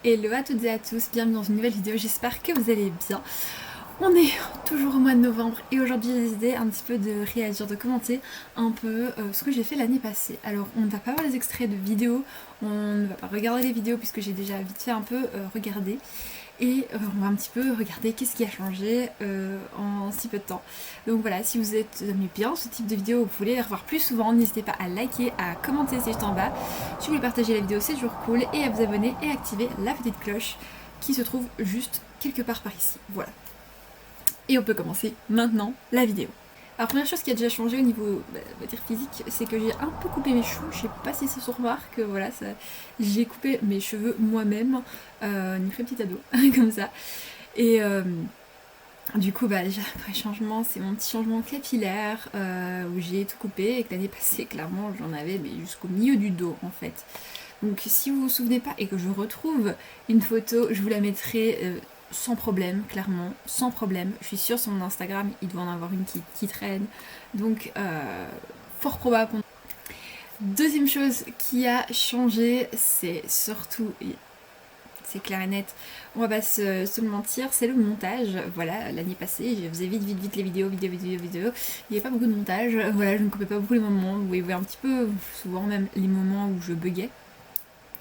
Hello à toutes et à tous, bienvenue dans une nouvelle vidéo, j'espère que vous allez bien. On est toujours au mois de novembre et aujourd'hui j'ai décidé un petit peu de réagir, de commenter un peu ce que j'ai fait l'année passée. Alors on ne va pas voir les extraits de vidéos, on ne va pas regarder les vidéos puisque j'ai déjà vite fait un peu regardé. Et on va un petit peu regarder qu'est-ce qui a changé en si peu de temps. Donc voilà, si vous aimez bien ce type de vidéo, vous voulez les revoir plus souvent, n'hésitez pas à liker, à commenter, c'est juste en bas. Si vous voulez partager la vidéo, c'est toujours cool. Et à vous abonner et activer la petite cloche qui se trouve juste quelque part par ici. Voilà. Et on peut commencer maintenant la vidéo. Alors première chose qui a déjà changé au niveau on va dire physique, c'est que j'ai un peu coupé mes cheveux. Je sais pas si ça se remarque, voilà, j'ai coupé mes cheveux moi-même, une vraie petite ado, comme ça. Et du coup, déjà, après changement, c'est mon petit changement capillaire où j'ai tout coupé et que l'année passée, clairement, j'en avais mais jusqu'au milieu du dos en fait. Donc si vous vous souvenez pas et que je retrouve une photo, je vous la mettrai sans problème, clairement, sans problème. Je suis sûre sur mon Instagram, il doit en avoir une qui traîne. Donc fort probable qu'on... Deuxième chose qui a changé, c'est surtout... C'est clair et net, on va pas se le mentir, c'est le montage. Voilà, l'année passée, je faisais vite les vidéos. Il n'y avait pas beaucoup de montage, voilà, je ne coupais pas beaucoup les moments. Vous voyez un petit peu, souvent même les moments où je buguais.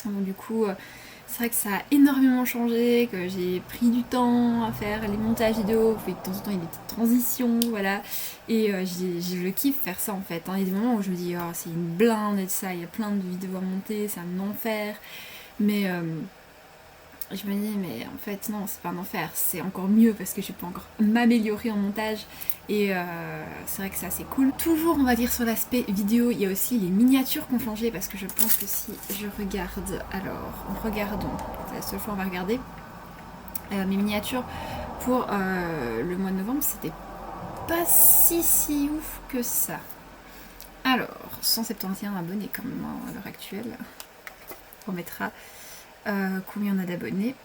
Donc du coup, c'est vrai que ça a énormément changé, que j'ai pris du temps à faire les montages vidéo, de temps en temps il y a des petites transitions, voilà. Et je kiffe faire ça en fait. Il y a des moments où je me dis, oh, c'est une blinde et de ça, il y a plein de vidéos à monter, c'est un enfer. Mais je me dis mais en fait non, c'est pas un enfer, c'est encore mieux parce que je peux encore m'améliorer en montage et c'est vrai que c'est assez cool. Toujours on va dire sur l'aspect vidéo, il y a aussi les miniatures qui ont changé parce que je pense que si je regarde, alors regardons, c'est la seule fois on va regarder mes miniatures pour le mois de novembre, c'était pas si ouf que ça. Alors 171 abonnés quand même à l'heure actuelle, on mettra combien on a d'abonnés.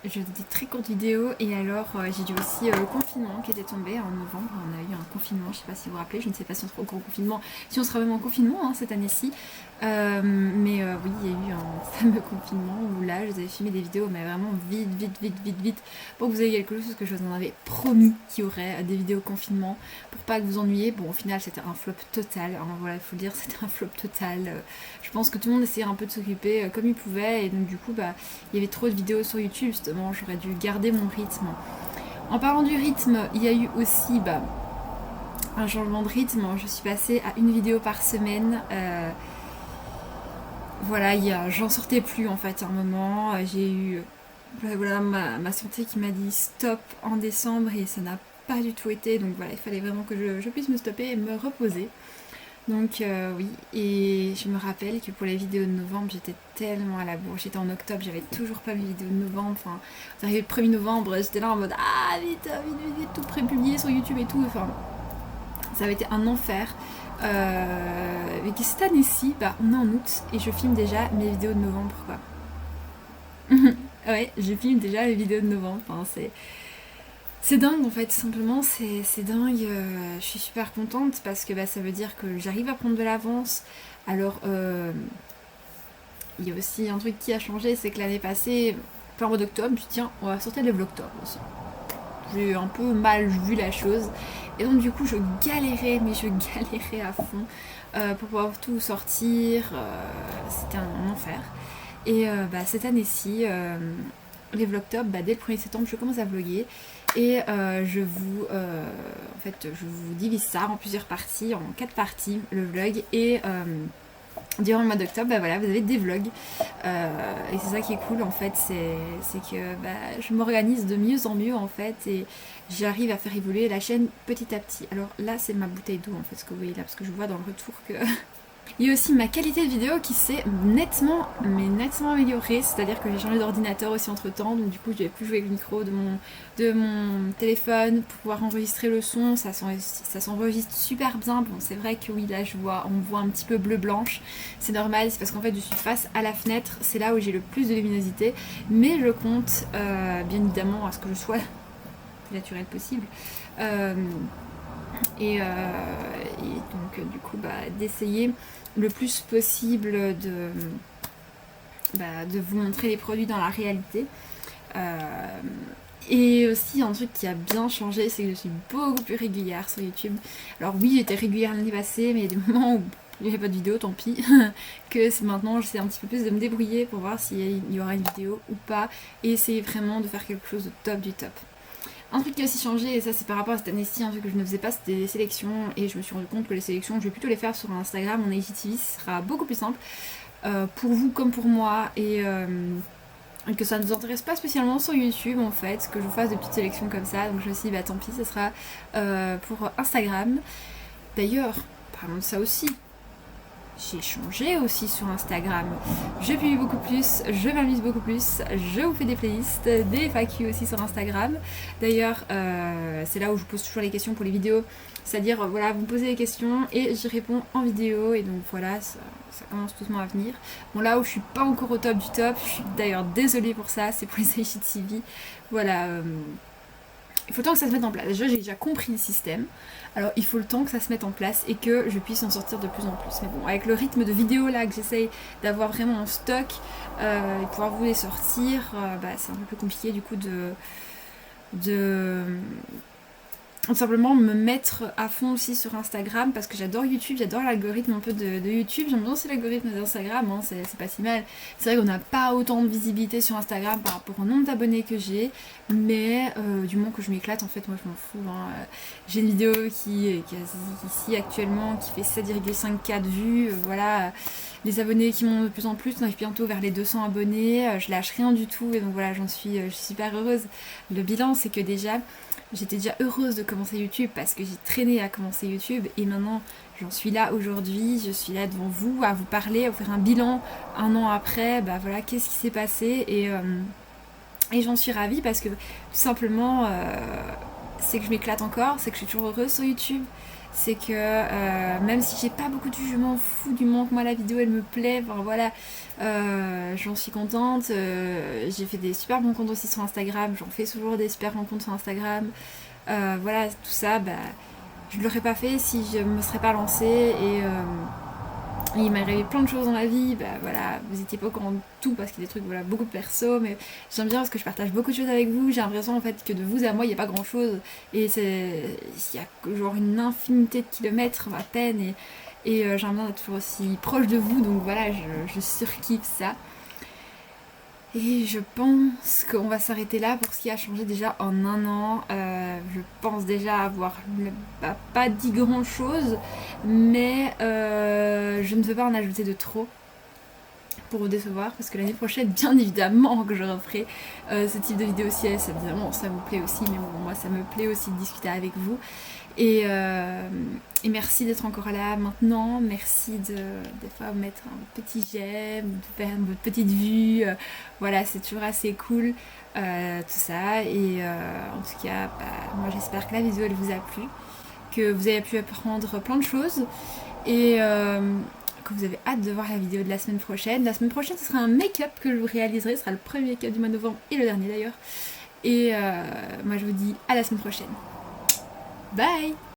Je dis très courte vidéo et alors j'ai dit aussi le confinement qui était tombé en novembre. On a eu un confinement, je sais pas si vous vous rappelez, je ne sais pas si on sera au grand confinement, si on sera vraiment en confinement cette année-ci. Mais oui, il y a eu un fameux confinement où là je vous avais filmé des vidéos mais vraiment vite pour que vous ayez quelque chose, que je vous en avais promis qu'il y aurait des vidéos confinement pour pas que vous ennuyiez. Bon au final c'était un flop total, voilà il faut le dire, c'était un flop total. Je pense que tout le monde essayait un peu de s'occuper comme il pouvait et donc du coup il y avait trop de vidéos sur YouTube, justement j'aurais dû garder mon rythme. En parlant du rythme, il y a eu aussi un changement de rythme, je suis passée à une vidéo par semaine. Voilà, j'en sortais plus en fait à un moment, j'ai eu voilà, ma santé qui m'a dit stop en décembre et ça n'a pas du tout été, donc voilà, il fallait vraiment que je puisse me stopper et me reposer. Donc oui, et je me rappelle que pour les vidéos de novembre, j'étais tellement à la bourre. J'étais en octobre, j'avais toujours pas mes vidéos de novembre. Enfin, c'est arrivé le 1er novembre, j'étais là en mode ah vite, tout prépublié sur YouTube et tout. Enfin, ça avait été un enfer. Mais cette année-ci, on est en août et je filme déjà mes vidéos de novembre, quoi. Ouais, je filme déjà les vidéos de novembre. Enfin, c'est dingue en fait, tout simplement, c'est dingue. Je suis super contente parce que ça veut dire que j'arrive à prendre de l'avance. Alors, il y a aussi un truc qui a changé, c'est que l'année passée, plein mois d'octobre, je me suis dit tiens, on va sortir le vlogtober aussi. J'ai un peu mal vu la chose. Et donc du coup, je galérais à fond pour pouvoir tout sortir. C'était un enfer. Et cette année-ci, les vlogtober, dès le 1er septembre, je commence à vlogger. Et je vous divise ça en plusieurs parties, en 4 parties, le vlog. Et durant le mois d'octobre, voilà, vous avez des vlogs. Et c'est ça qui est cool en fait, c'est que je m'organise de mieux en mieux en fait. Et j'arrive à faire évoluer la chaîne petit à petit. Alors là, c'est ma bouteille d'eau en fait, ce que vous voyez là, parce que je vois dans le retour que... Il y a aussi ma qualité de vidéo qui s'est nettement améliorée, c'est-à-dire que j'ai changé d'ordinateur aussi entre temps, donc du coup je vais plus jouer avec le micro de mon téléphone pour pouvoir enregistrer le son, ça s'enregistre super bien. Bon c'est vrai que oui là on me voit un petit peu bleu-blanche, c'est normal, c'est parce qu'en fait je suis face à la fenêtre, c'est là où j'ai le plus de luminosité, mais je compte bien évidemment à ce que je sois naturel possible. Et donc du coup d'essayer le plus possible de vous montrer les produits dans la réalité. Et aussi un truc qui a bien changé, c'est que je suis beaucoup plus régulière sur YouTube. Alors oui, j'étais régulière l'année passée, mais il y a des moments où il n'y avait pas de vidéo, tant pis. Que c'est maintenant, j'essaie un petit peu plus de me débrouiller pour voir s'il y aura une vidéo ou pas. Et essayer vraiment de faire quelque chose de top du top. Un truc qui a aussi changé, et ça c'est par rapport à cette année-ci, un truc que je ne faisais pas, c'était les sélections. Et je me suis rendu compte que les sélections, je vais plutôt les faire sur Instagram, en IGTV, ce sera beaucoup plus simple. Pour vous comme pour moi. Et que ça ne nous intéresse pas spécialement sur YouTube en fait, que je vous fasse des petites sélections comme ça. Donc je me suis dit bah tant pis, ça sera pour Instagram. D'ailleurs, parlons de ça aussi. J'ai changé aussi sur Instagram. Je publie beaucoup plus, je m'amuse beaucoup plus, je vous fais des playlists, des FAQ aussi sur Instagram. D'ailleurs, c'est là où je pose toujours les questions pour les vidéos. C'est-à-dire, voilà, vous me posez des questions et j'y réponds en vidéo. Et donc voilà, ça commence doucement à venir. Bon, là où je suis pas encore au top du top, je suis d'ailleurs désolée pour ça, c'est pour les IGTV. Voilà. Il faut le temps que ça se mette en place. Déjà, j'ai déjà compris le système. Alors, il faut le temps que ça se mette en place et que je puisse en sortir de plus en plus. Mais bon, avec le rythme de vidéos là que j'essaye d'avoir vraiment en stock et pouvoir vous les sortir, c'est un peu plus compliqué du coup de simplement me mettre à fond aussi sur Instagram parce que j'adore YouTube, j'adore l'algorithme un peu de YouTube, j'aime bien aussi l'algorithme d'Instagram, hein, c'est pas si mal. C'est vrai qu'on n'a pas autant de visibilité sur Instagram par rapport au nombre d'abonnés que j'ai, mais du moment que je m'éclate, en fait, moi je m'en fous. Hein. J'ai une vidéo qui est ici actuellement qui fait 7,5K de vues, voilà. Les abonnés qui montent de plus en plus, on arrive bientôt vers les 200 abonnés, je lâche rien du tout et donc voilà, je suis super heureuse. Le bilan, c'est que déjà, j'étais déjà heureuse de commencer YouTube parce que j'ai traîné à commencer YouTube et maintenant j'en suis là aujourd'hui, je suis là devant vous à vous parler, à vous faire un bilan un an après, voilà, qu'est-ce qui s'est passé et j'en suis ravie parce que tout simplement c'est que je m'éclate encore, c'est que je suis toujours heureuse sur YouTube. C'est que même si j'ai pas beaucoup de vues, je m'en fous du moment que moi la vidéo elle me plaît, enfin voilà, j'en suis contente. J'ai fait des super bons comptes aussi sur Instagram, j'en fais toujours des super bons comptes sur Instagram. Voilà, tout ça, je ne l'aurais pas fait si je me serais pas lancée et il m'est arrivé plein de choses dans la vie, voilà, vous étiez pas au courant de tout parce qu'il y a des trucs, voilà, beaucoup de perso, mais j'aime bien parce que je partage beaucoup de choses avec vous, j'ai l'impression en fait que de vous à moi il n'y a pas grand chose, et il y a genre une infinité de kilomètres à peine, et j'aime bien être toujours aussi proche de vous, donc voilà, je surkiffe ça. Et je pense qu'on va s'arrêter là pour ce qui a changé déjà en un an. Je pense déjà avoir pas dit grand chose, mais je ne veux pas en ajouter de trop pour vous décevoir parce que l'année prochaine, bien évidemment, que je referai ce type de vidéo aussi. Évidemment, ça vous plaît aussi, mais bon, moi ça me plaît aussi de discuter avec vous. Et merci d'être encore là maintenant, merci des fois mettre un petit j'aime, de faire une petite vue, voilà, c'est toujours assez cool tout ça. Et en tout cas, moi j'espère que la vidéo elle vous a plu, que vous avez pu apprendre plein de choses et que vous avez hâte de voir la vidéo de la semaine prochaine. La semaine prochaine, ce sera un make-up que je vous réaliserai, ce sera le premier make-up du mois de novembre et le dernier d'ailleurs. Et moi je vous dis à la semaine prochaine. Bye!